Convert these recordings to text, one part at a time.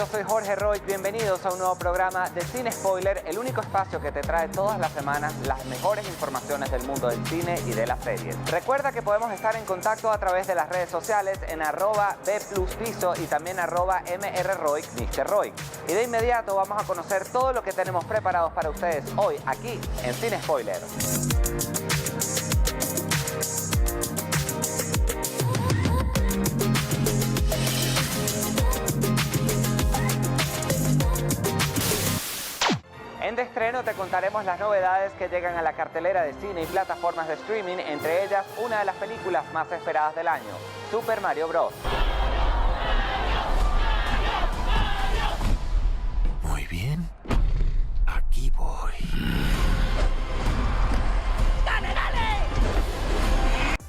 yo soy Jorge Roy, bienvenidos a un nuevo programa de Cine Spoiler, el único espacio que te trae todas las semanas las mejores informaciones del mundo del cine y de las series. Recuerda que podemos estar en contacto a través de las redes sociales en @bpluspiso y también @mrroy, Mr. Roy. Y de inmediato vamos a conocer todo lo que tenemos preparados para ustedes hoy aquí en Cine Spoiler. En De Estreno te contaremos las novedades que llegan a la cartelera de cine y plataformas de streaming, entre ellas una de las películas más esperadas del año, Super Mario Bros. Muy bien, aquí voy. ¡Dale, dale!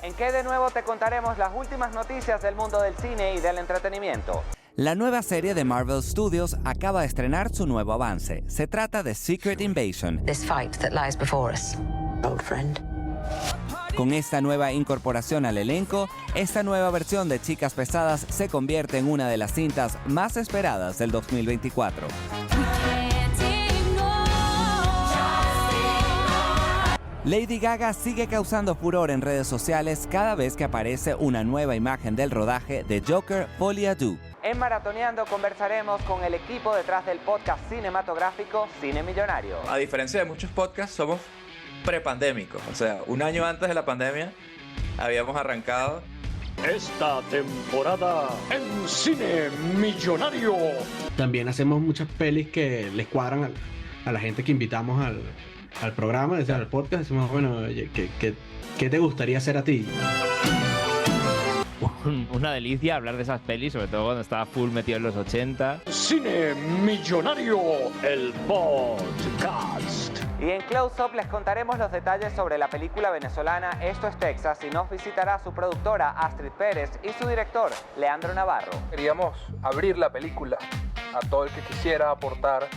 En que de nuevo te contaremos las últimas noticias del mundo del cine y del entretenimiento. La nueva serie de Marvel Studios acaba de estrenar su nuevo avance. Se trata de Secret Invasion. This fight that lies before us, old friend. Con esta nueva incorporación al elenco, esta nueva versión de Chicas Pesadas se convierte en una de las cintas más esperadas del 2024. Lady Gaga sigue causando furor en redes sociales cada vez que aparece una nueva imagen del rodaje de Joker Folie à Deux. En Maratoneando conversaremos con el equipo detrás del podcast cinematográfico Cine Millonario. A diferencia de muchos podcasts, somos prepandémicos. O sea, un año antes de la pandemia habíamos arrancado. Esta temporada en Cine Millonario. También hacemos muchas pelis que les cuadran a la gente que invitamos al programa, desde el podcast. Decimos, bueno, oye, ¿qué te gustaría hacer a ti? Una delicia hablar de esas pelis, sobre todo cuando estaba full metido en los 80. Cine Millonario, el podcast. Y en Close Up les contaremos los detalles sobre la película venezolana Esto es Texas y nos visitará su productora Astrid Pérez y su director Leandro Navarro. Queríamos abrir la película a todo el que quisiera aportar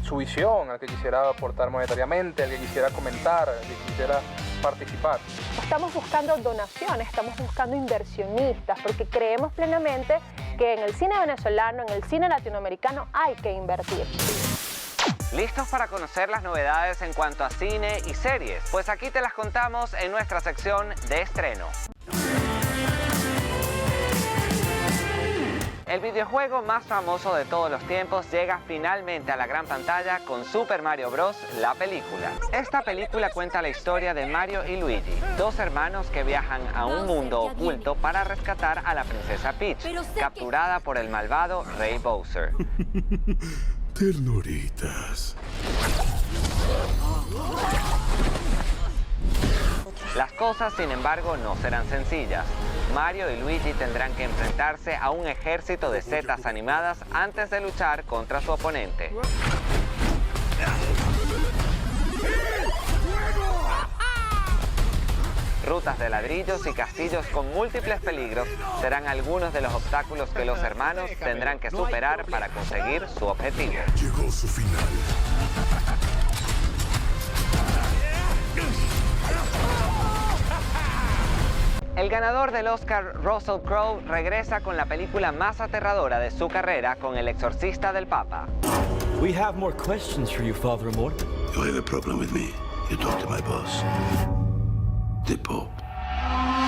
su visión, al que quisiera aportar monetariamente, al que quisiera comentar, al que quisiera participar. Estamos buscando donaciones, estamos buscando inversionistas, porque creemos plenamente que en el cine venezolano, en el cine latinoamericano hay que invertir. ¿Listos para conocer las novedades en cuanto a cine y series? Pues aquí te las contamos en nuestra sección de estreno. El videojuego más famoso de todos los tiempos llega finalmente a la gran pantalla con Super Mario Bros. La película. Esta película cuenta la historia de Mario y Luigi, dos hermanos que viajan a un mundo oculto para rescatar a la princesa Peach, capturada por el malvado Rey Bowser. Ternuritas. Las cosas, sin embargo, no serán sencillas. Mario y Luigi tendrán que enfrentarse a un ejército de setas animadas antes de luchar contra su oponente. Rutas de ladrillos y castillos con múltiples peligros serán algunos de los obstáculos que los hermanos tendrán que superar para conseguir su objetivo. Llegó su final. El ganador del Oscar, Russell Crowe, regresa con la película más aterradora de su carrera con El exorcista del Papa. We have more questions for you, Father Amor. You have a problem with me. You talk to my boss, the Pope.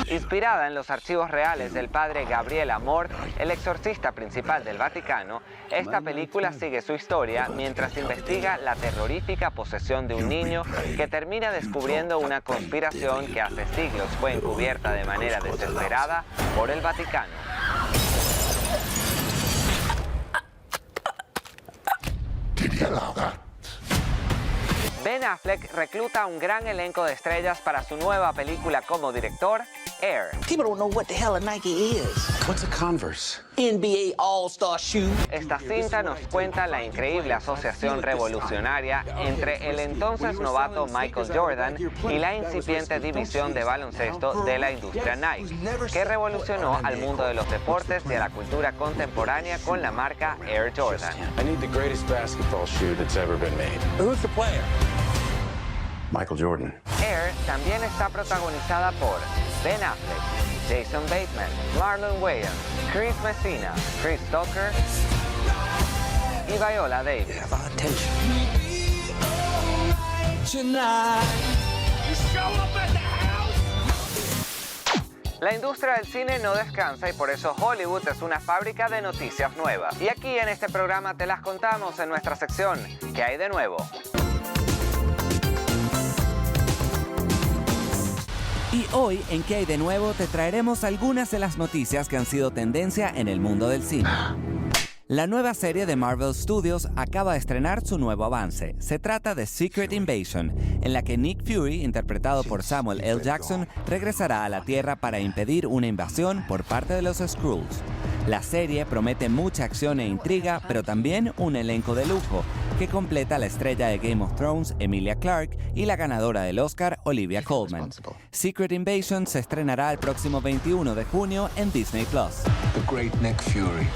Inspirada en los archivos reales del padre Gabriel Amor, el exorcista principal del Vaticano, esta película sigue su historia mientras investiga la terrorífica posesión de un niño que termina descubriendo una conspiración que hace siglos fue encubierta de manera desesperada por el Vaticano. Ben Affleck recluta a un gran elenco de estrellas para su nueva película como director, Air. People don't know what the hell a Nike is. What's a Converse? NBA All-Star Shoe. Esta cinta nos cuenta la increíble asociación revolucionaria entre el entonces novato Michael Jordan y la incipiente división de baloncesto de la industria Nike, que revolucionó al mundo de los deportes y a la cultura contemporánea con la marca Air Jordan. I need the greatest basketball shoe that's ever been made. Who's the player? Michael Jordan. Air también está protagonizada por Ben Affleck, Jason Bateman, Marlon Wayans, Chris Messina, Chris Tucker y Viola Davis. La industria del cine no descansa y por eso Hollywood es una fábrica de noticias nuevas. Y aquí en este programa te las contamos en nuestra sección ¿Qué hay de nuevo? Y hoy en ¿Qué hay de nuevo? Te traeremos algunas de las noticias que han sido tendencia en el mundo del cine. La nueva serie de Marvel Studios acaba de estrenar su nuevo avance. Se trata de Secret Invasion, en la que Nick Fury, interpretado por Samuel L. Jackson, regresará a la Tierra para impedir una invasión por parte de los Skrulls. La serie promete mucha acción e intriga, pero también un elenco de lujo, que completa la estrella de Game of Thrones, Emilia Clarke, y la ganadora del Oscar, Olivia Colman. Secret Invasion se estrenará el próximo 21 de junio en Disney+. The great Nick Fury.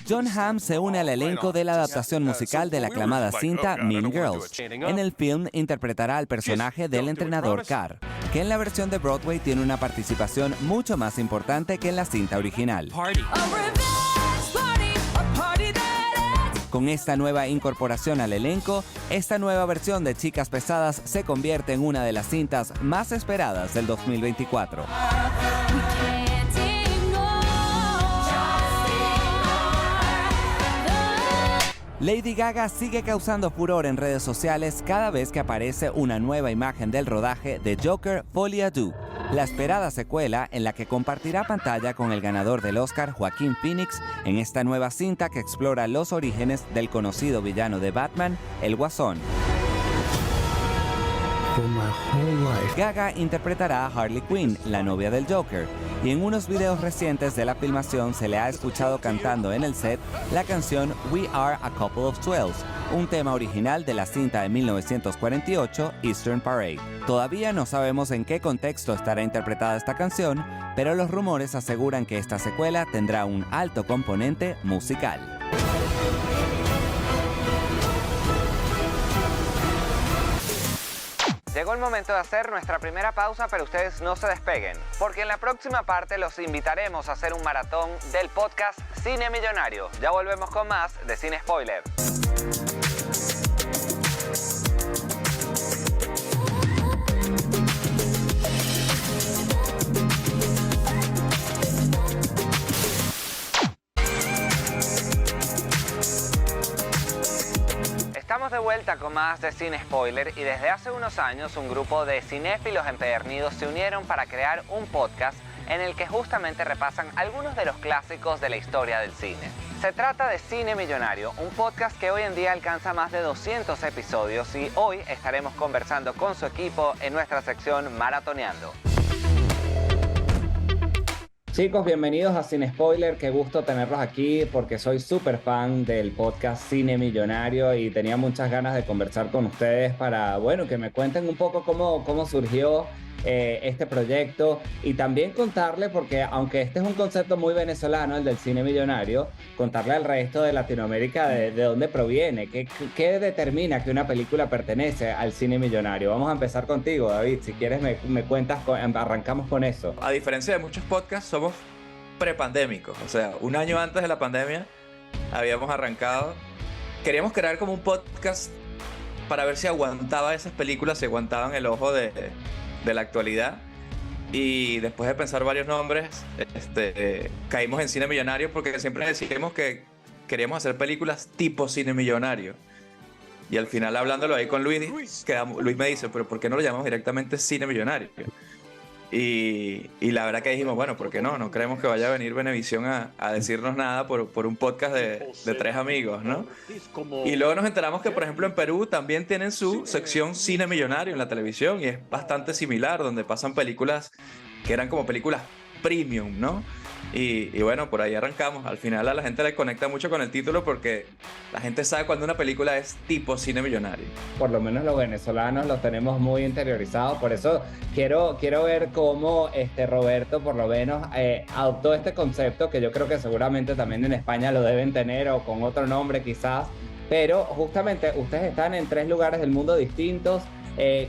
Jon Hamm se une al elenco de la adaptación musical de la aclamada cinta Mean Girls. En el film interpretará al personaje del entrenador Carr, que en la versión de Broadway tiene una participación mucho más importante que en la cinta original. Con esta nueva incorporación al elenco, esta nueva versión de Chicas Pesadas se convierte en una de las cintas más esperadas del 2024. Lady Gaga sigue causando furor en redes sociales cada vez que aparece una nueva imagen del rodaje de Joker Folie à Deux, la esperada secuela en la que compartirá pantalla con el ganador del Oscar Joaquin Phoenix en esta nueva cinta que explora los orígenes del conocido villano de Batman, el Guasón. Gaga interpretará a Harley Quinn, la novia del Joker, y en unos videos recientes de la filmación se le ha escuchado cantando en el set la canción We Are a Couple of Swells, un tema original de la cinta de 1948 Eastern Parade. Todavía no sabemos en qué contexto estará interpretada esta canción, pero los rumores aseguran que esta secuela tendrá un alto componente musical. Llegó el momento de hacer nuestra primera pausa, pero ustedes no se despeguen, porque en la próxima parte los invitaremos a hacer un maratón del podcast Cine Millonario. Ya volvemos con más de Cine Spoiler. Estamos de vuelta con más de Cine Spoiler y desde hace unos años un grupo de cinéfilos empedernidos se unieron para crear un podcast en el que justamente repasan algunos de los clásicos de la historia del cine. Se trata de Cine Millonario, un podcast que hoy en día alcanza más de 200 episodios y hoy estaremos conversando con su equipo en nuestra sección Maratoneando. Chicos, bienvenidos a Cine Spoiler, qué gusto tenerlos aquí porque soy súper fan del podcast Cine Millonario y tenía muchas ganas de conversar con ustedes para, bueno, que me cuenten un poco cómo surgió este proyecto y también contarle, porque aunque este es un concepto muy venezolano, el del cine millonario, contarle al resto de Latinoamérica de dónde proviene, qué determina que una película pertenece al cine millonario. Vamos a empezar contigo, David, si quieres me cuentas, arrancamos con eso. A diferencia de muchos podcasts, somos prepandémicos, o sea, un año antes de la pandemia habíamos arrancado, queríamos crear como un podcast para ver si aguantaba esas películas, si aguantaban el ojo de la actualidad, y después de pensar varios nombres caímos en Cine Millonario porque siempre decíamos que queríamos hacer películas tipo cine millonario, y al final hablándolo ahí con Luis me dice, pero ¿por qué no lo llamamos directamente Cine Millonario? Y la verdad que dijimos, bueno, ¿por qué no? No creemos que vaya a venir Venevisión a decirnos nada por un podcast de tres amigos, ¿no? Y luego nos enteramos que, por ejemplo, en Perú también tienen su sección Cine Millonario en la televisión y es bastante similar, donde pasan películas que eran como películas premium, ¿no? Y bueno, por ahí arrancamos. Al final a la gente le conecta mucho con el título porque la gente sabe cuando una película es tipo cine millonario. Por lo menos los venezolanos los tenemos muy interiorizados. Por eso quiero ver cómo Roberto por lo menos adoptó este concepto, que yo creo que seguramente también en España lo deben tener o con otro nombre quizás. Pero justamente ustedes están en 3 lugares del mundo distintos.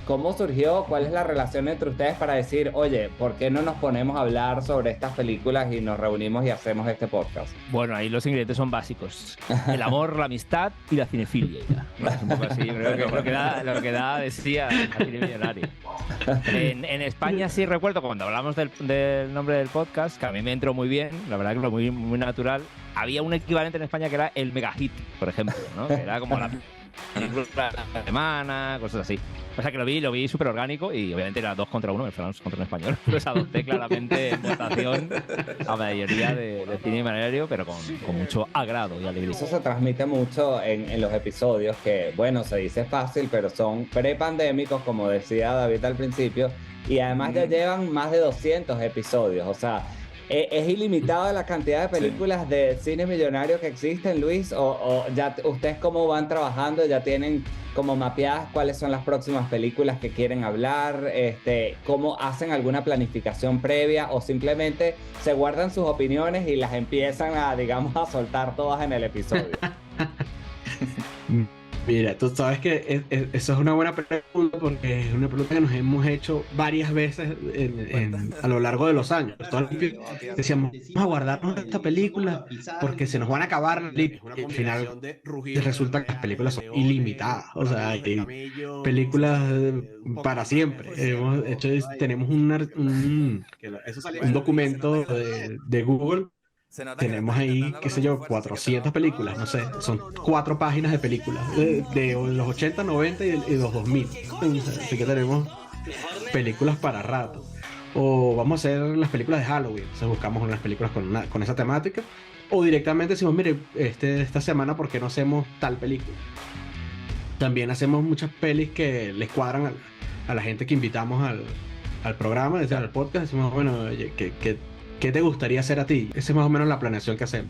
¿Cómo surgió? ¿Cuál es la relación entre ustedes para decir, oye, ¿por qué no nos ponemos a hablar sobre estas películas y nos reunimos y hacemos este podcast? Bueno, ahí los ingredientes son básicos. El amor, la amistad y la cinefilia. Es un poco así, creo que lo que da de sí a Cine Millonario. En España sí recuerdo cuando hablamos del nombre del podcast, que a mí me entró muy bien, la verdad que lo muy, muy natural. Había un equivalente en España que era el mega hit, por ejemplo, ¿no? Que era como la semana, cosas así. O sea que lo vi súper orgánico y obviamente era 2 contra 1, el francés contra un español. Pues adopté claramente en votación a mayoría de cine millonario, pero con mucho agrado y alegría. Eso se transmite mucho en los episodios que, bueno, se dice fácil, pero son prepandémicos, como decía David al principio, y además ya llevan más de 200 episodios, o sea... ¿Es ilimitada la cantidad de películas de cine millonario que existen, Luis? ¿O ya ustedes cómo van trabajando? ¿Ya tienen como mapeadas cuáles son las próximas películas que quieren hablar? ¿Cómo hacen alguna planificación previa? ¿O simplemente se guardan sus opiniones y las empiezan a, digamos, a soltar todas en el episodio? Mira, tú sabes que eso es una buena pregunta porque es una pregunta que nos hemos hecho varias veces a lo largo de los años. Decíamos, vamos a guardarnos esta película porque se nos van a acabar. Y al final resulta que las películas son ilimitadas. O sea, hay películas para siempre. Tenemos un documento de Google. Tenemos ahí, qué sé yo, 400 películas, no sé, son 4 páginas de películas, de los 80, 90 y los 2000. Así que tenemos películas para rato. O vamos a hacer las películas de Halloween, entonces buscamos unas películas con esa temática. O directamente decimos, mire, esta semana, ¿por qué no hacemos tal película? También hacemos muchas pelis que les cuadran a la gente que invitamos al programa, al podcast. Decimos, bueno, oye, ¿qué te gustaría hacer a ti? Esa es más o menos la planeación que hacemos.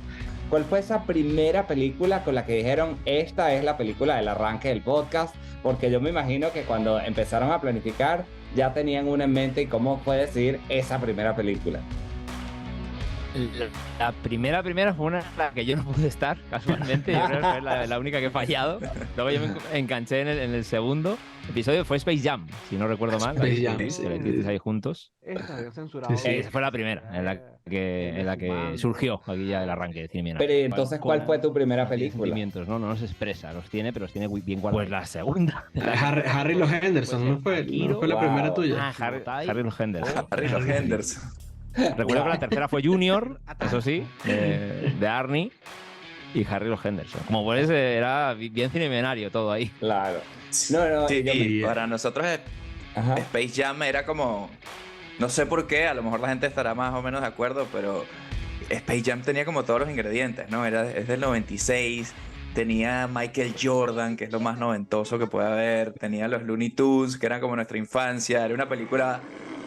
¿Cuál fue esa primera película con la que dijeron, esta es la película del arranque del podcast? Porque yo me imagino que cuando empezaron a planificar ya tenían una en mente. ¿Y cómo fue decidir esa primera película? La primera fue una en la que yo no pude estar, casualmente. Yo creo que es la única que he fallado. Luego yo me enganché en el segundo episodio, fue Space Jam, si no recuerdo mal. Space Jam, sí. Ahí juntos. Esa fue la primera, en la que surgió aquí ya el arranque de cine millonario. Pero entonces, ¿cuál fue tu primera película? Sentimientos, no los expresa, los tiene, pero los tiene bien guardados. Pues la segunda. Harry los Henderson, ¿no fue la primera tuya? Harry los Henderson. Harry los Henderson. Recuerdo que la tercera fue Junior, eso sí, de Arnie y Harry los Henderson. Como puedes, era bien cine millonario todo ahí. Claro. Sí, para nosotros Space Jam era como, no sé por qué, a lo mejor la gente estará más o menos de acuerdo, pero Space Jam tenía como todos los ingredientes, ¿no? Es del 96, tenía Michael Jordan, que es lo más noventoso que puede haber, tenía los Looney Tunes, que eran como nuestra infancia, era una película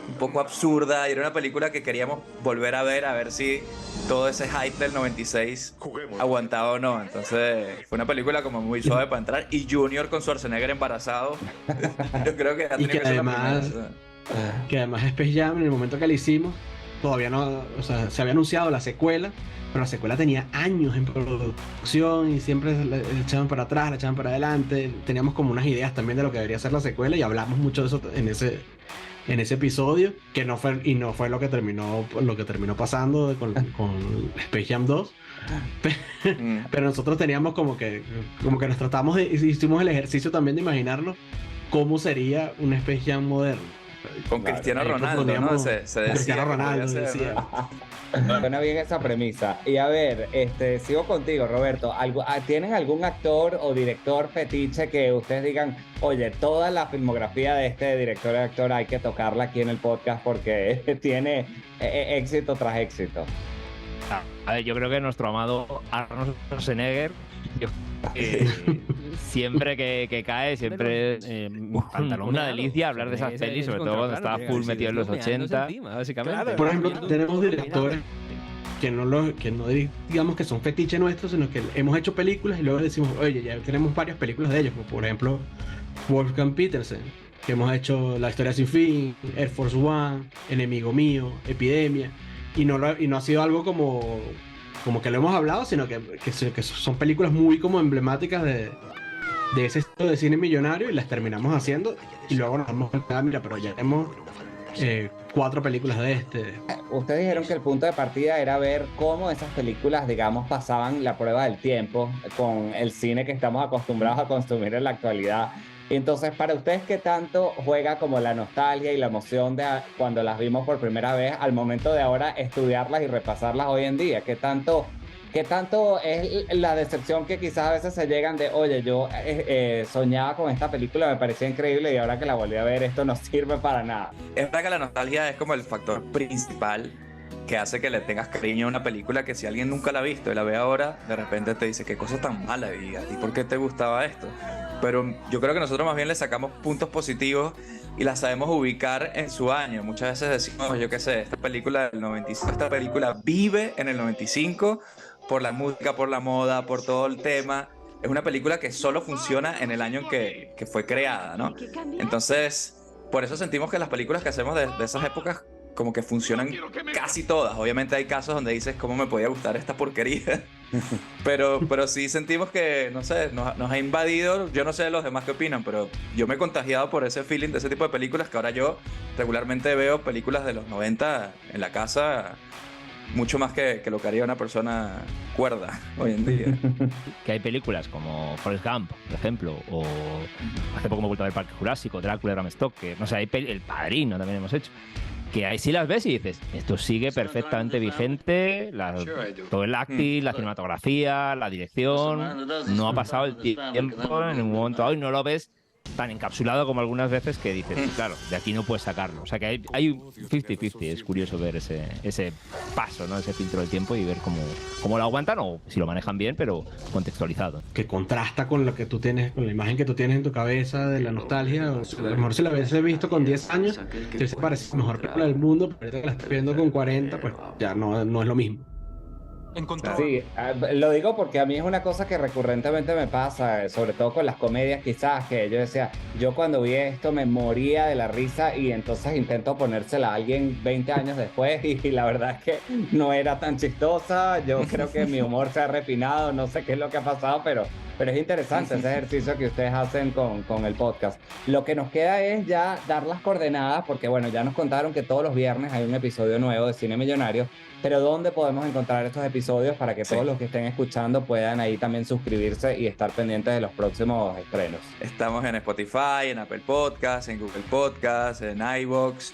un poco absurda y era una película que queríamos volver a ver si todo ese hype del 96 aguantaba o no. Entonces fue una película como muy suave para entrar, y Junior con Schwarzenegger embarazado yo creo que ya tenía que ser la primera. Que además Space Jam, en el momento que la hicimos, todavía no, o sea, se había anunciado la secuela, pero la secuela tenía años en producción y siempre la echaban para atrás, la echaban para adelante. Teníamos como unas ideas también de lo que debería ser la secuela y hablamos mucho de eso en ese episodio, que no fue lo que terminó pasando con Space Jam 2. Pero nosotros teníamos como que nos tratamos hicimos el ejercicio también de imaginarlo cómo sería un Space Jam moderno. Con Cristiano Ronaldo, ¿no? Se decía Cristiano Ronaldo, decía. Suena bien esa premisa. Y a ver, sigo contigo, Roberto. ¿Tienen algún actor o director fetiche que ustedes digan, oye, toda la filmografía de este director y actor hay que tocarla aquí en el podcast porque tiene éxito tras éxito? A ver, yo creo que nuestro amado Arnold Schwarzenegger, siempre que cae, siempre una delicia hablar de esas pelis, sobre todo cuando estaba full metido en los 80. Por ejemplo, tenemos directores digamos que son fetiche nuestros, sino que hemos hecho películas y luego decimos, oye, ya tenemos varias películas de ellos, como por ejemplo Wolfgang Petersen, que hemos hecho La Historia Sin Fin, Air Force One, Enemigo Mío, Epidemia, y no ha sido algo como que lo hemos hablado, sino que son películas muy como emblemáticas de ese estilo de cine millonario, y las terminamos haciendo y luego nos damos cuenta, mira, pero ya tenemos 4 películas de este. Ustedes dijeron que el punto de partida era ver cómo esas películas, digamos, pasaban la prueba del tiempo con el cine que estamos acostumbrados a consumir en la actualidad. Entonces, para ustedes, ¿qué tanto juega como la nostalgia y la emoción de cuando las vimos por primera vez al momento de ahora estudiarlas y repasarlas hoy en día? ¿Qué tanto es la decepción que quizás a veces se llegan de, oye, yo soñaba con esta película, me parecía increíble y ahora que la volví a ver esto no sirve para nada? Es verdad que la nostalgia es como el factor principal que hace que le tengas cariño a una película que si alguien nunca la ha visto y la ve ahora, de repente te dice, qué cosa tan mala, y a ti, ¿por qué te gustaba esto? Pero yo creo que nosotros más bien le sacamos puntos positivos y la sabemos ubicar en su año. Muchas veces decimos, yo qué sé, esta película del 95, esta película vive en el 95 por la música, por la moda, por todo el tema. Es una película que solo funciona en el año en que fue creada, ¿no? Entonces, por eso sentimos que las películas que hacemos de esas épocas como que funcionan casi todas. Obviamente hay casos donde dices, ¿cómo me podía gustar esta porquería? pero sí sentimos que, no sé, nos ha invadido. Yo no sé los demás qué opinan, pero yo me he contagiado por ese feeling de ese tipo de películas, que ahora yo regularmente veo películas de los 90 en la casa, mucho más que lo que haría una persona cuerda hoy en día. Que hay películas como Forrest Gump, por ejemplo, o hace poco me he vuelto a ver Parque Jurásico, Drácula, Bram Stoker, no sé, hay El Padrino también hemos hecho, que ahí sí las ves y dices, esto sigue perfectamente vigente, todo el acting, la cinematografía, la dirección, no ha pasado el tiempo en un momento dado y no lo ves tan encapsulado como algunas veces que dices, claro, de aquí no puedes sacarlo. O sea que hay un 50-50, es curioso ver ese paso, ¿no? Ese filtro del tiempo y ver cómo lo aguantan o si lo manejan bien, pero contextualizado. Que contrasta con lo que tú tienes, con la imagen que tú tienes en tu cabeza de la nostalgia. O sea, a lo mejor si la hubiese visto con 10 años, te parece la mejor película del mundo, pero ahorita que la estás viendo con 40, pues ya no es lo mismo. Sí, lo digo porque a mí es una cosa que recurrentemente me pasa, sobre todo con las comedias quizás, que yo decía, yo cuando vi esto me moría de la risa y entonces intento ponérsela a alguien 20 años después y la verdad es que no era tan chistosa. Yo creo que mi humor se ha refinado, no sé qué es lo que ha pasado, pero es interesante ese ejercicio que ustedes hacen con el podcast. Lo que nos queda es ya dar las coordenadas, porque bueno, ya nos contaron que todos los viernes hay un episodio nuevo de Cine Millonario, pero ¿dónde podemos encontrar estos episodios para que todos los que estén escuchando puedan ahí también suscribirse y estar pendientes de los próximos estrenos? Estamos en Spotify, en Apple Podcasts, en Google Podcasts, en iVoox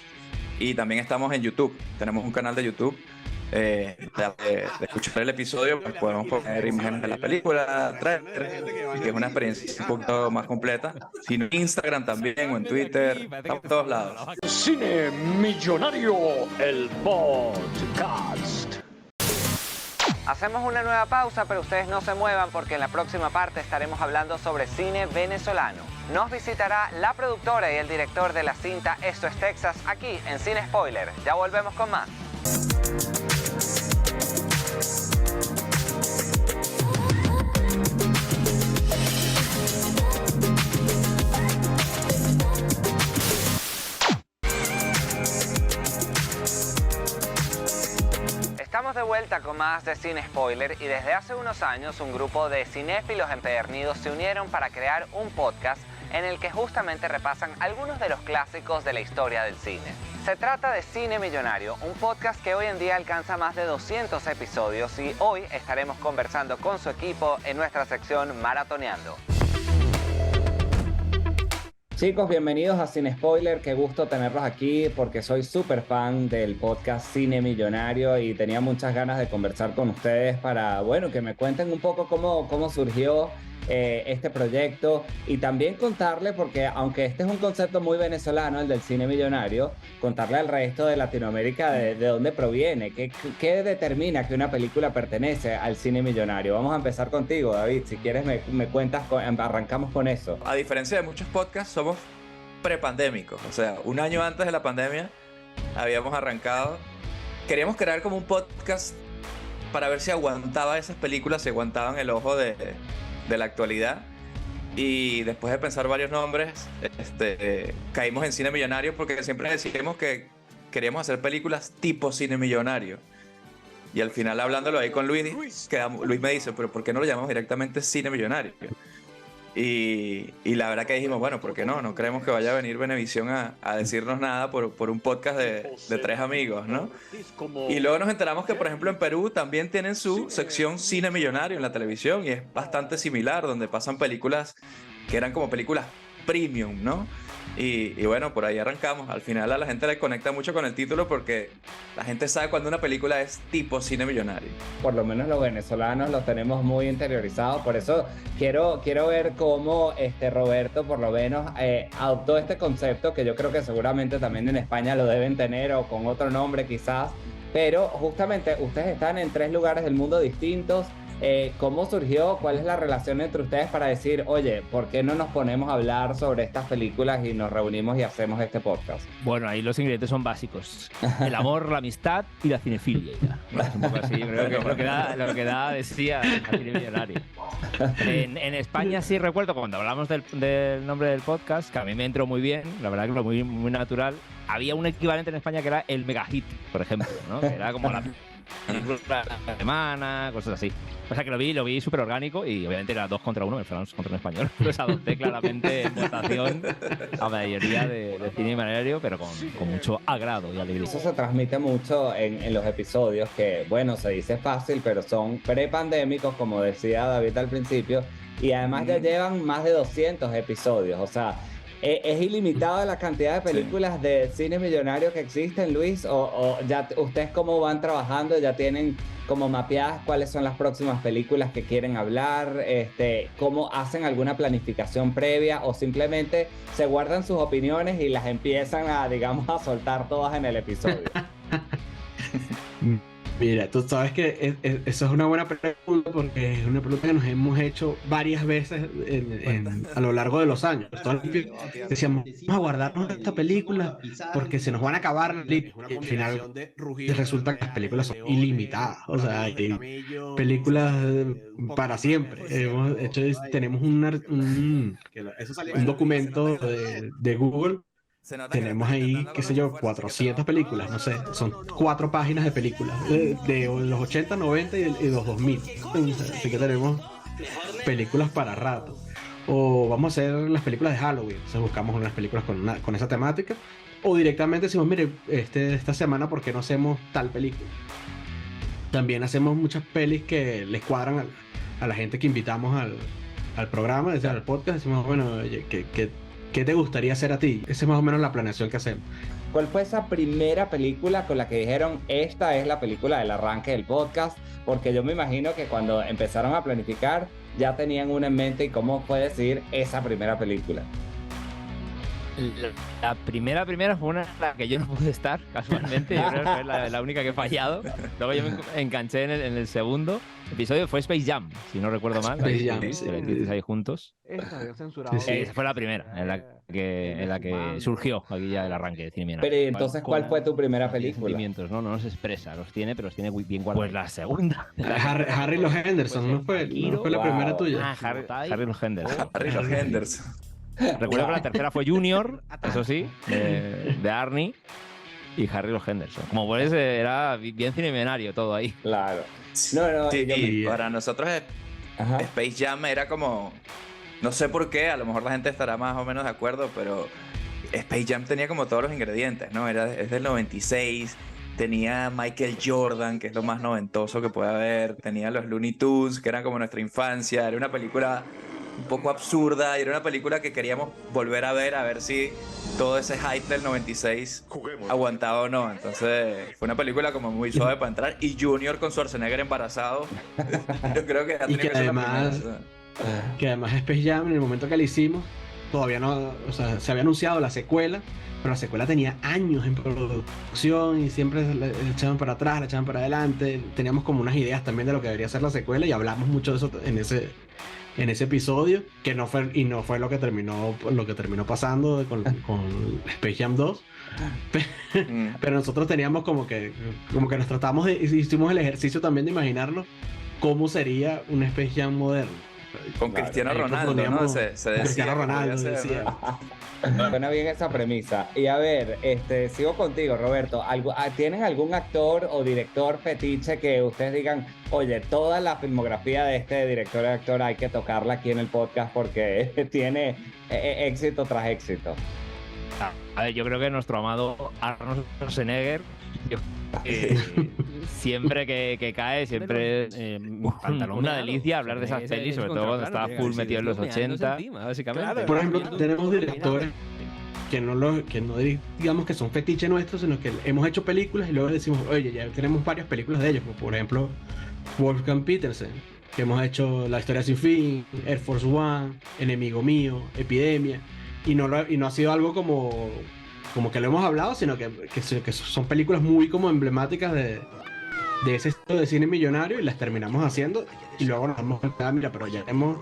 y también estamos en YouTube. Tenemos un canal de YouTube. De escuchar el episodio, pues podemos poner imágenes de la película, trailer, que es una experiencia un poquito más completa. Sino en Instagram también o en Twitter, estamos en todos lados. Cine Millonario, el podcast. Hacemos una nueva pausa, pero ustedes no se muevan porque en la próxima parte estaremos hablando sobre cine venezolano. Nos visitará la productora y el director de la cinta Esto es Texas aquí en Cine Spoiler. Ya volvemos con más. Estamos de vuelta con más de Cine Spoiler y desde hace unos años un grupo de cinéfilos empedernidos se unieron para crear un podcast en el que justamente repasan algunos de los clásicos de la historia del cine. Se trata de Cine Millonario, un podcast que hoy en día alcanza más de 200 episodios y hoy estaremos conversando con su equipo en nuestra sección Maratoneando. Chicos, bienvenidos a Cine Spoiler, qué gusto tenerlos aquí porque soy súper fan del podcast Cine Millonario y tenía muchas ganas de conversar con ustedes para, bueno, que me cuenten un poco cómo surgió este proyecto y también contarle, porque aunque este es un concepto muy venezolano, el del cine millonario, contarle al resto de Latinoamérica de dónde proviene, qué determina que una película pertenece al cine millonario. Vamos a empezar contigo, David, si quieres me cuentas, arrancamos con eso. A diferencia de muchos podcasts, somos prepandémicos, o sea, un año antes de la pandemia habíamos arrancado. Queríamos crear como un podcast para ver si aguantaba esas películas, si aguantaban el ojo de la actualidad. Y después de pensar varios nombres, caímos en Cine Millonario porque siempre decíamos que queríamos hacer películas tipo Cine Millonario. Y al final, hablándolo ahí con Luis me dice, pero ¿por qué no lo llamamos directamente Cine Millonario? Y la verdad que dijimos, bueno, ¿por qué no? No creemos que vaya a venir Venevisión a decirnos nada por un podcast de 3 amigos, ¿no? Y luego nos enteramos que, por ejemplo, en Perú también tienen su sección Cine Millonario en la televisión y es bastante similar, donde pasan películas que eran como películas premium, ¿no? Y bueno, por ahí arrancamos. Al final a la gente le conecta mucho con el título porque la gente sabe cuando una película es tipo Cine Millonario. Por lo menos los venezolanos los tenemos muy interiorizados. Por eso quiero ver cómo Roberto por lo menos adoptó este concepto, que yo creo que seguramente también en España lo deben tener o con otro nombre quizás. Pero justamente ustedes están en 3 lugares del mundo distintos. ¿Cómo surgió? ¿Cuál es la relación entre ustedes para decir, oye, ¿por qué no nos ponemos a hablar sobre estas películas y nos reunimos y hacemos este podcast? Bueno, ahí los ingredientes son básicos. El amor, la amistad y la cinefilia. Es un poco así, creo que lo que da decía a Cine Millonario. En España sí recuerdo cuando hablamos del nombre del podcast, que a mí me entró muy bien, la verdad que fue muy, muy natural. Había un equivalente en España que era el megahit, por ejemplo, ¿no? Que era como la semana, cosas así. O sea que lo vi súper orgánico y obviamente era 2 contra 1, venezolanos contra un español. Pues adopté claramente en votación a la mayoría de Cine Millonario, pero con mucho agrado y alegría. Eso se transmite mucho en los episodios que, bueno, se dice fácil, pero son prepandémicos, como decía David al principio, y además ya llevan más de 200 episodios, o sea, ¿es ilimitada la cantidad de películas de Cine Millonario que existen, Luis? ¿O ya ustedes cómo van trabajando? ¿Ya tienen como mapeadas cuáles son las próximas películas que quieren hablar? ¿Cómo hacen alguna planificación previa? ¿O simplemente se guardan sus opiniones y las empiezan a soltar todas en el episodio? Mira, tú sabes que eso es una buena pregunta porque es una pregunta que nos hemos hecho varias veces a lo largo de los años. Decíamos, vamos a guardarnos esta película porque se nos van a acabar. Y al final resulta que las películas son ilimitadas. O sea, hay películas para siempre. Tenemos un documento de Google. Tenemos ahí, qué sé yo, 400 películas, no sé, son 4 páginas de películas de los 80, 90 y los 2000. Así que tenemos películas para rato. O vamos a hacer las películas de Halloween, entonces buscamos unas películas con esa temática. O directamente decimos, mire, esta semana, ¿por qué no hacemos tal película? También hacemos muchas pelis que les cuadran a la gente que invitamos al programa, al podcast. Decimos, bueno, oye, ¿qué te gustaría hacer a ti? Esa es más o menos la planeación que hacemos. ¿Cuál fue esa primera película con la que dijeron, esta es la película del arranque del podcast? Porque yo me imagino que cuando empezaron a planificar ya tenían una en mente. ¿Y cómo fue decir esa primera película? La primera fue una en la que yo no pude estar, casualmente. Yo creo que fue la única que he fallado. Luego yo me enganché en el segundo episodio, fue Space Jam, si no recuerdo mal. Space Jam, sí. Ahí juntos. Esa fue la primera, en la que surgió aquí ya el arranque de Cine Millonario. Pero entonces, ¿cuál fue tu primera película? No se expresa, los tiene, pero los tiene bien guardados. Pues la segunda. Harry los Henderson, ¿no fue la primera tuya? Harry los Henderson. Harry los Henderson. Recuerdo que la tercera fue Junior, eso sí, de Arnie y Harry los Henderson. Como puedes, era bien Cine Millonario todo ahí. Claro. Sí, y para nosotros Space Jam era como, no sé por qué, a lo mejor la gente estará más o menos de acuerdo, pero Space Jam tenía como todos los ingredientes, ¿no? Es del 96, tenía Michael Jordan, que es lo más noventoso que puede haber, tenía los Looney Tunes, que eran como nuestra infancia, era una película un poco absurda y era una película que queríamos volver a ver si todo ese hype del 96 aguantaba o no. Entonces fue una película como muy suave para entrar, y Junior con Schwarzenegger embarazado yo creo que y que además Space Jam, en el momento que la hicimos, todavía no, o sea, se había anunciado la secuela, pero la secuela tenía años en producción y siempre la echaban para atrás, la echaban para adelante. Teníamos como unas ideas también de lo que debería ser la secuela y hablamos mucho de eso en en ese episodio, que no fue lo que terminó pasando con Space Jam 2. Pero nosotros teníamos como que nos tratamos hicimos el ejercicio también de imaginarnos cómo sería un Space Jam moderno. Con Cristiano Ronaldo, ¿no? Se decía. Cristiano Ronaldo decía. Suena bien esa premisa. Y a ver, sigo contigo, Roberto. ¿Tienen algún actor o director fetiche que ustedes digan, oye, toda la filmografía de este director y actor hay que tocarla aquí en el podcast porque tiene éxito tras éxito? A ver, yo creo que nuestro amado Arnold Schwarzenegger, siempre que cae, siempre una delicia hablar de esas pelis, sobre todo cuando estaba full metido en los 80. Básicamente. Por ejemplo, tenemos directores que no digamos que son fetiche nuestros, sino que hemos hecho películas y luego decimos, oye, ya tenemos varias películas de ellos, como por ejemplo Wolfgang Petersen, que hemos hecho La historia sin fin, Air Force One, Enemigo mío, Epidemia, y no ha sido algo como que lo hemos hablado, sino que son películas muy como emblemáticas de ese estilo de cine millonario, y las terminamos haciendo y luego nos damos cuenta, mira, pero ya tenemos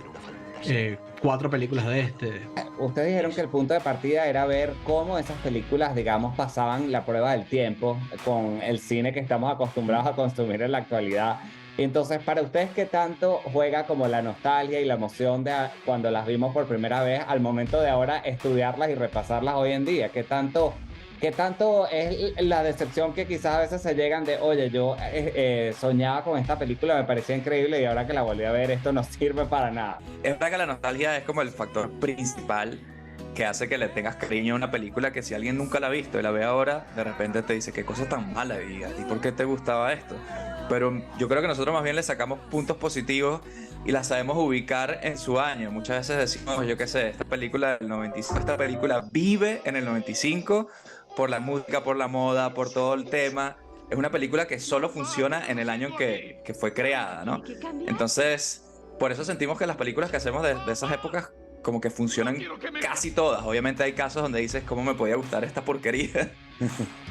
4 películas de este. Ustedes dijeron que el punto de partida era ver cómo esas películas, digamos, pasaban la prueba del tiempo con el cine que estamos acostumbrados a consumir en la actualidad. Entonces, para ustedes, ¿qué tanto juega como la nostalgia y la emoción de cuando las vimos por primera vez al momento de ahora estudiarlas y repasarlas hoy en día? ¿Qué tanto es la decepción que quizás a veces se llegan de, oye, yo soñaba con esta película, me parecía increíble y ahora que la volví a ver esto no sirve para nada? Es verdad que la nostalgia es como el factor principal que hace que le tengas cariño a una película que si alguien nunca la ha visto y la ve ahora, de repente te dice, qué cosa tan mala, y a ti, ¿por qué te gustaba esto? Pero yo creo que nosotros más bien le sacamos puntos positivos y la sabemos ubicar en su año. Muchas veces decimos, yo qué sé, esta película del 95, esta película vive en el 95 por la música, por la moda, por todo el tema. Es una película que solo funciona en el año en que fue creada, ¿no? Entonces, por eso sentimos que las películas que hacemos de esas épocas como que funcionan casi todas. Obviamente hay casos donde dices, ¿cómo me podía gustar esta porquería?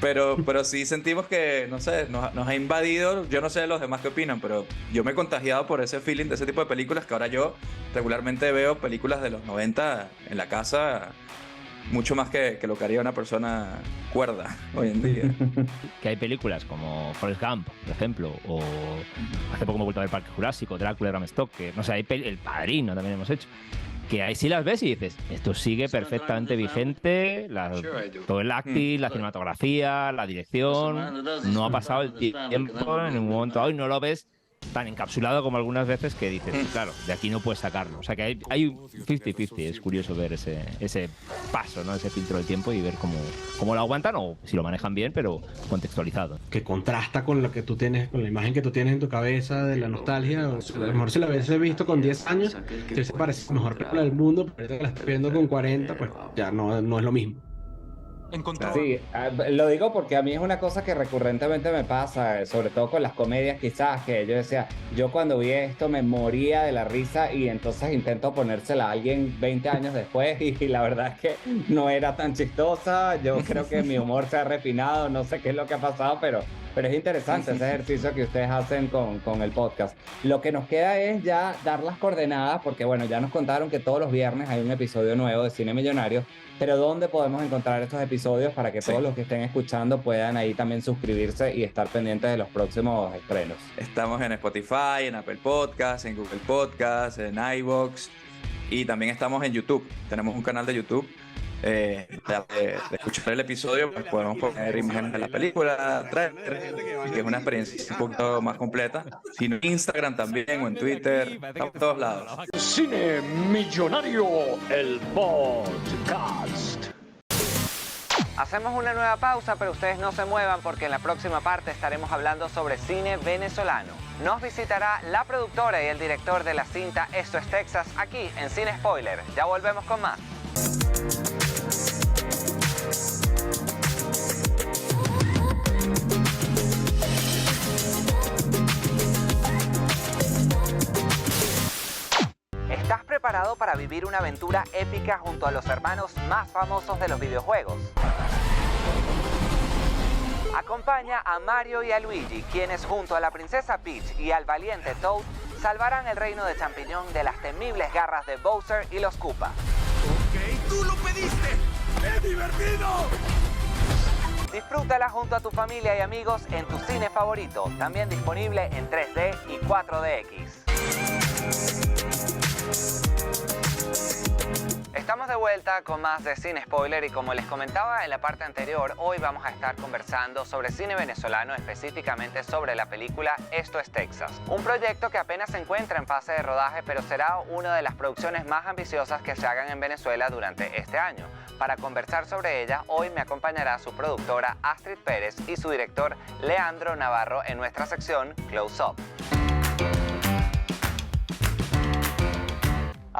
pero sí sentimos que, no sé, nos ha invadido. Yo no sé los demás qué opinan, pero yo me he contagiado por ese feeling de ese tipo de películas, que ahora yo regularmente veo películas de los 90 en la casa, mucho más que lo que haría una persona cuerda hoy en día. Que hay películas como Forrest Gump, por ejemplo, o hace poco me he vuelto a ver Parque Jurásico, Drácula, Bram Stoker, no sé, hay El Padrino también hemos hecho, que ahí sí las ves y dices, esto sigue perfectamente vigente, todo el acting, la cinematografía, la dirección, no ha pasado el tiempo en un momento dado y no lo ves tan encapsulado como algunas veces que dices, claro, de aquí no puedes sacarlo. O sea que hay 50-50, es curioso ver ese paso, ¿no? Ese filtro del tiempo y ver cómo lo aguantan o si lo manejan bien, pero contextualizado. Que contrasta con lo que tú tienes, con la imagen que tú tienes en tu cabeza de la nostalgia. O sea, a lo mejor si la hubiese visto con 10 años, te parece la mejor película del mundo, pero ahorita que la estoy viendo con 40, pues ya no es lo mismo. Sí, lo digo porque a mí es una cosa que recurrentemente me pasa, sobre todo con las comedias quizás, que yo decía, yo cuando vi esto me moría de la risa y entonces intento ponérsela a alguien 20 años después y la verdad es que no era tan chistosa. Yo creo que mi humor se ha refinado, no sé qué es lo que ha pasado, pero es interesante ese ejercicio que ustedes hacen con el podcast. Lo que nos queda es ya dar las coordenadas, porque bueno, ya nos contaron que todos los viernes hay un episodio nuevo de Cine Millonario, pero ¿dónde podemos encontrar estos episodios para que todos los que estén escuchando puedan ahí también suscribirse y estar pendientes de los próximos estrenos? Estamos en Spotify, en Apple Podcasts, en Google Podcasts, en iVoox y también estamos en YouTube. Tenemos un canal de YouTube. De escuchar el episodio, pues podemos poner imágenes de la película, trailer, que es una experiencia un poquito más completa. Sino en Instagram también o en Twitter, estamos en todos lados. Cine Millonario, el podcast. Hacemos una nueva pausa, pero ustedes no se muevan porque en la próxima parte estaremos hablando sobre cine venezolano. Nos visitará la productora y el director de la cinta Esto es Texas aquí en Cine Spoiler. Ya volvemos con más. ¿Estás preparado para vivir una aventura épica junto a los hermanos más famosos de los videojuegos? Acompaña a Mario y a Luigi, quienes junto a la princesa Peach y al valiente Toad salvarán el reino de champiñón de las temibles garras de Bowser y los Koopa. ¡Ok, tú lo pediste! ¡Es divertido! Disfrútala junto a tu familia y amigos en tu cine favorito, también disponible en 3D y 4DX. Estamos de vuelta con más de Cine Spoiler y como les comentaba en la parte anterior, hoy vamos a estar conversando sobre cine venezolano, específicamente sobre la película Esto es Texas. Un proyecto que apenas se encuentra en fase de rodaje, pero será una de las producciones más ambiciosas que se hagan en Venezuela durante este año. Para conversar sobre ella, hoy me acompañará su productora Astrid Pérez y su director Leandro Navarro en nuestra sección Close Up.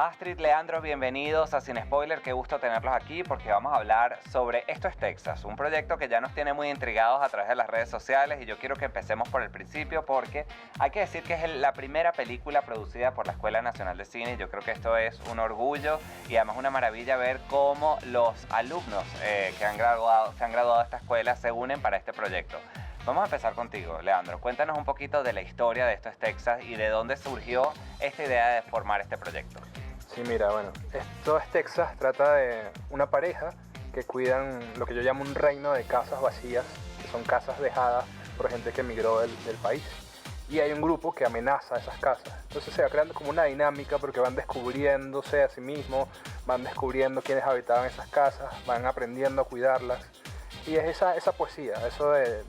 Astrid, Leandro, bienvenidos a Cine Spoiler. Qué gusto tenerlos aquí porque vamos a hablar sobre Esto es Texas, un proyecto que ya nos tiene muy intrigados a través de las redes sociales y yo quiero que empecemos por el principio porque hay que decir que es la primera película producida por la Escuela Nacional de Cine y yo creo que esto es un orgullo y además una maravilla ver cómo los alumnos que se han graduado de esta escuela se unen para este proyecto. Vamos a empezar contigo, Leandro. Cuéntanos un poquito de la historia de Esto es Texas y de dónde surgió esta idea de formar este proyecto. Sí, mira, bueno, Esto es Texas trata de una pareja que cuidan lo que yo llamo un reino de casas vacías, que son casas dejadas por gente que emigró del país. Y hay un grupo que amenaza a esas casas. Entonces se va creando como una dinámica porque van descubriéndose a sí mismos, van descubriendo quiénes habitaban esas casas, van aprendiendo a cuidarlas. Y es esa poesía, eso de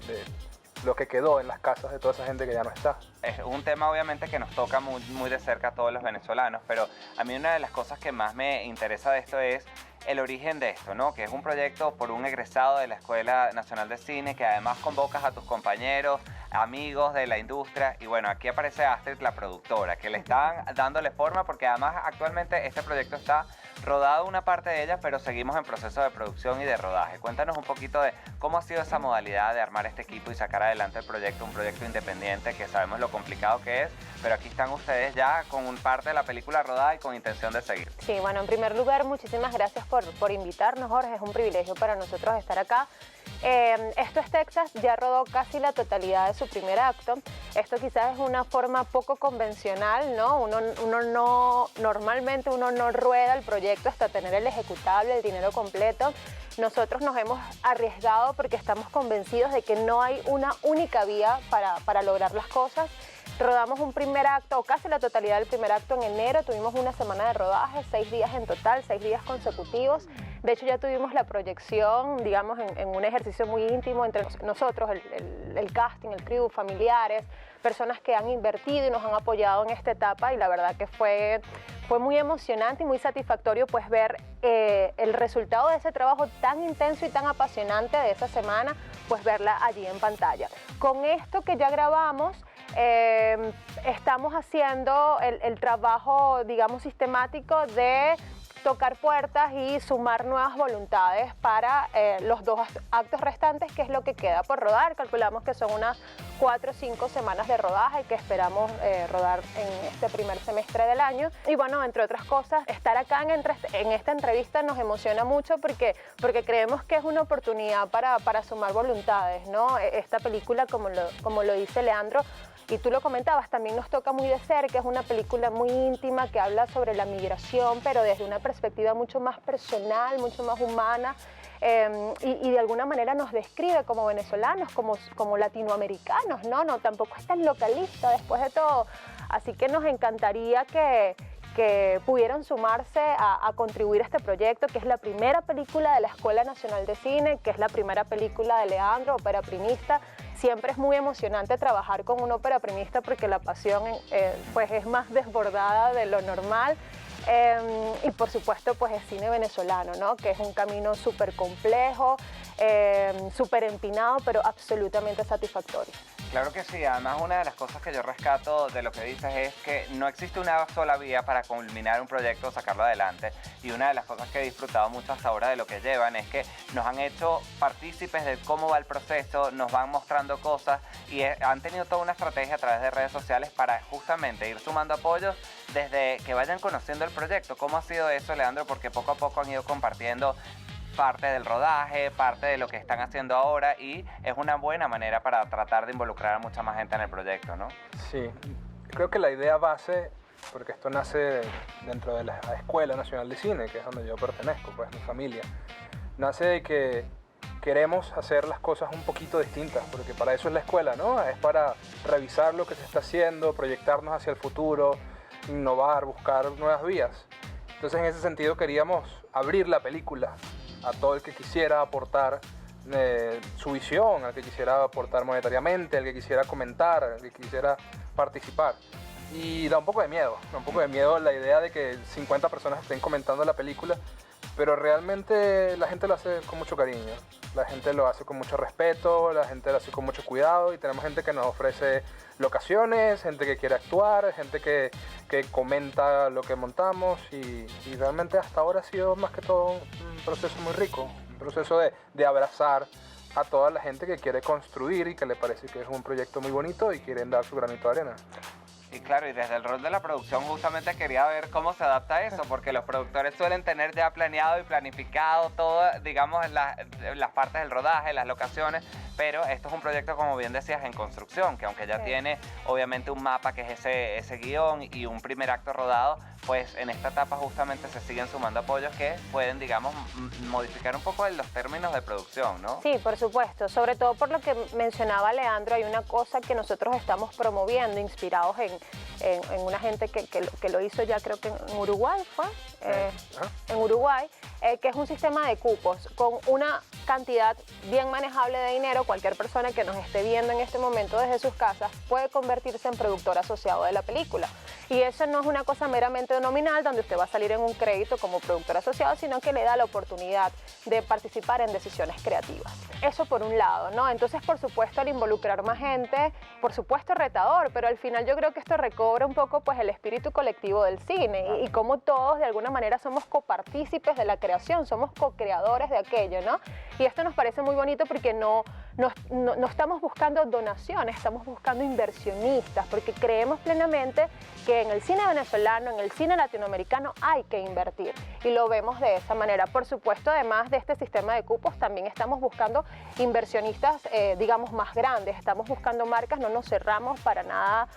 lo que quedó en las casas de toda esa gente que ya no está. Es un tema obviamente que nos toca muy de cerca a todos los venezolanos, pero a mí una de las cosas que más me interesa de esto es el origen de esto, ¿no? Que es un proyecto por un egresado de la Escuela Nacional de Cine que además convocas a tus compañeros, amigos de la industria y bueno, aquí aparece Astrid, la productora, que le están dándole forma porque además actualmente este proyecto está rodado una parte de ella, pero seguimos en proceso de producción y de rodaje. Cuéntanos un poquito de cómo ha sido esa modalidad de armar este equipo y sacar adelante el proyecto, un proyecto independiente que sabemos lo complicado que es, pero aquí están ustedes ya con parte de la película rodada y con intención de seguir. Sí, bueno, en primer lugar, muchísimas gracias por invitarnos, Jorge, es un privilegio para nosotros estar acá. Esto es Texas, ya rodó casi la totalidad de su primer acto. Esto quizás es una forma poco convencional, ¿no? Normalmente uno no rueda el proyecto hasta tener el ejecutable, el dinero completo. Nosotros nos hemos arriesgado porque estamos convencidos de que no hay una única vía para lograr las cosas. Rodamos un primer acto, o casi la totalidad del primer acto en enero, tuvimos una semana de rodaje, 6 días en total, 6 días consecutivos. De hecho ya tuvimos la proyección, digamos, en un ejercicio muy íntimo entre nosotros, el casting, el crew, familiares, personas que han invertido y nos han apoyado en esta etapa y la verdad que fue muy emocionante y muy satisfactorio pues ver el resultado de ese trabajo tan intenso y tan apasionante de esa semana, pues verla allí en pantalla. Con esto que ya grabamos, estamos haciendo el trabajo, digamos, sistemático de tocar puertas y sumar nuevas voluntades para los 2 actos restantes, que es lo que queda por rodar. Calculamos que son unas 4 o 5 semanas de rodaje que esperamos rodar en este primer semestre del año. Y bueno, entre otras cosas, estar acá en esta entrevista nos emociona mucho porque creemos que es una oportunidad para sumar voluntades, ¿no? Esta película, como lo dice Leandro, y tú lo comentabas, también nos toca muy de cerca, es una película muy íntima que habla sobre la migración, pero desde una perspectiva mucho más personal, mucho más humana, y de alguna manera nos describe como venezolanos, como latinoamericanos, ¿no? Tampoco es tan localista después de todo. Así que nos encantaría que pudieran sumarse a contribuir a este proyecto, que es la primera película de la Escuela Nacional de Cine, que es la primera película de Leandro, ópera primista. Siempre es muy emocionante trabajar con un ópera primista porque la pasión pues es más desbordada de lo normal. Y por supuesto pues es cine venezolano, ¿no? Que es un camino súper complejo, súper empinado, pero absolutamente satisfactorio. Claro que sí, además una de las cosas que yo rescato de lo que dices es que no existe una sola vía para culminar un proyecto o sacarlo adelante, y una de las cosas que he disfrutado mucho hasta ahora de lo que llevan es que nos han hecho partícipes de cómo va el proceso, nos van mostrando cosas y han tenido toda una estrategia a través de redes sociales para justamente ir sumando apoyos desde que vayan conociendo el proyecto. ¿Cómo ha sido eso, Leandro? Porque poco a poco han ido compartiendo parte del rodaje, parte de lo que están haciendo ahora, y es una buena manera para tratar de involucrar a mucha más gente en el proyecto, ¿no? Sí, Creo que la idea base, porque esto nace dentro de la Escuela Nacional de Cine, que es donde yo pertenezco, pues mi familia, nace de que queremos hacer las cosas un poquito distintas, porque para eso es la escuela, ¿no? Es para revisar lo que se está haciendo, proyectarnos hacia el futuro, innovar, buscar nuevas vías. Entonces, en ese sentido, queríamos abrir la película a todo el que quisiera aportar su visión, al que quisiera aportar monetariamente, al que quisiera comentar, al que quisiera participar. Y da un poco de miedo la idea de que 50 personas estén comentando la película, pero realmente la gente lo hace con mucho cariño, la gente lo hace con mucho respeto, la gente lo hace con mucho cuidado, y tenemos gente que nos ofrece locaciones, gente que quiere actuar, gente que comenta lo que montamos, y realmente hasta ahora ha sido más que todo un proceso muy rico, un proceso de abrazar a toda la gente que quiere construir y que le parece que es un proyecto muy bonito y quieren dar su granito de arena. Y claro, y desde el rol de la producción justamente quería ver cómo se adapta a eso, porque los productores suelen tener ya planeado y planificado todo, digamos, las partes del rodaje, las locaciones, pero esto es un proyecto, como bien decías, en construcción, que aunque ya tiene obviamente un mapa que es ese guión y un primer acto rodado, pues en esta etapa justamente se siguen sumando apoyos que pueden, digamos, modificar un poco los términos de producción, ¿no? Sí, por supuesto, sobre todo por lo que mencionaba Leandro, hay una cosa que nosotros estamos promoviendo, inspirados en una gente que lo hizo ya, creo que en Uruguay fue, en Uruguay, que es un sistema de cupos con una cantidad bien manejable de dinero. Cualquier persona que nos esté viendo en este momento desde sus casas puede convertirse en productor asociado de la película. Y eso no es una cosa meramente nominal donde usted va a salir en un crédito como productor asociado, sino que le da la oportunidad de participar en decisiones creativas. Eso por un lado, ¿no? Entonces, por supuesto, al involucrar más gente, por supuesto retador, pero al final yo creo que esto recobra un poco pues el espíritu colectivo del cine y cómo todos de alguna manera somos copartícipes de la creación, somos co-creadores de aquello, ¿no? Y esto nos parece muy bonito porque no estamos buscando donaciones, estamos buscando inversionistas, porque creemos plenamente que en el cine venezolano, en el cine latinoamericano hay que invertir, y lo vemos de esa manera. Por supuesto, además de este sistema de cupos, también estamos buscando inversionistas, digamos, más grandes, estamos buscando marcas, no nos cerramos para nada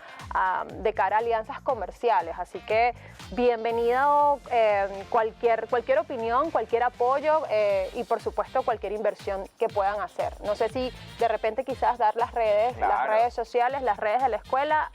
de cara a alianzas comerciales, así que bienvenido cualquier opinión, cualquier apoyo y por supuesto cualquier inversión que puedan hacer. No sé si de repente quizás dar las redes, las redes sociales, las redes de la escuela,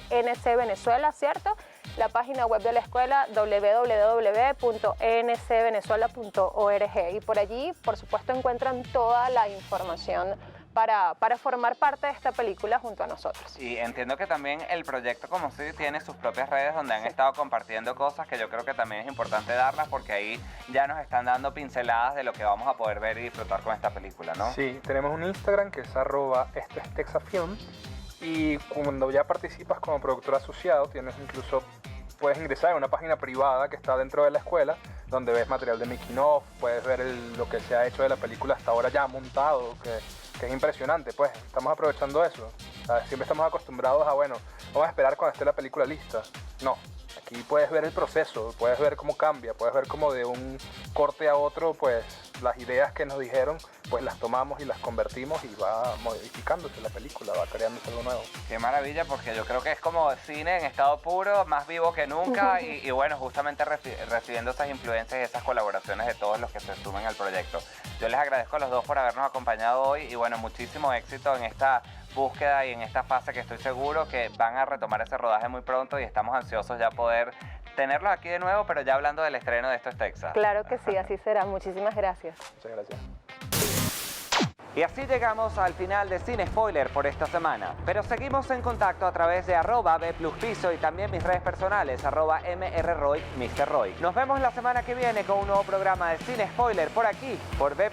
@ENC-Venezuela, ¿cierto? La página web de la escuela, www.encvenezuela.org, y por allí, por supuesto, encuentran toda la información para formar parte de esta película junto a nosotros. Y entiendo que también el proyecto como sí tiene sus propias redes donde han estado compartiendo cosas que yo creo que también es importante darlas, porque ahí ya nos están dando pinceladas de lo que vamos a poder ver y disfrutar con esta película, ¿no? Sí, tenemos un Instagram que es @EstoEsTexasFilm, y cuando ya participas como productor asociado, puedes ingresar en una página privada que está dentro de la escuela, donde ves material de making of, puedes ver lo que se ha hecho de la película hasta ahora ya montado, que es impresionante. Pues estamos aprovechando eso. Siempre estamos acostumbrados a, bueno, vamos a esperar cuando esté la película lista. No, aquí puedes ver el proceso, puedes ver cómo cambia, puedes ver cómo de un corte a otro, pues las ideas que nos dijeron, pues las tomamos y las convertimos, y va modificándose la película, va creándose algo nuevo. Qué maravilla, porque yo creo que es como cine en estado puro, más vivo que nunca, y bueno, justamente recibiendo esas influencias y esas colaboraciones de todos los que se sumen al proyecto. Yo les agradezco a los dos por habernos acompañado hoy, y bueno, muchísimo éxito en esta búsqueda y en esta fase, que estoy seguro que van a retomar ese rodaje muy pronto, y estamos ansiosos ya poder tenerlos aquí de nuevo, pero ya hablando del estreno de Esto es Texas. Claro que sí, así será. Muchísimas gracias. Muchas gracias. Y así llegamos al final de Cine Spoiler por esta semana, pero seguimos en contacto a través de @BPlusPiso y también mis redes personales, @MRRoy, Mr. Roy. Nos vemos la semana que viene con un nuevo programa de Cine Spoiler por aquí, por B+.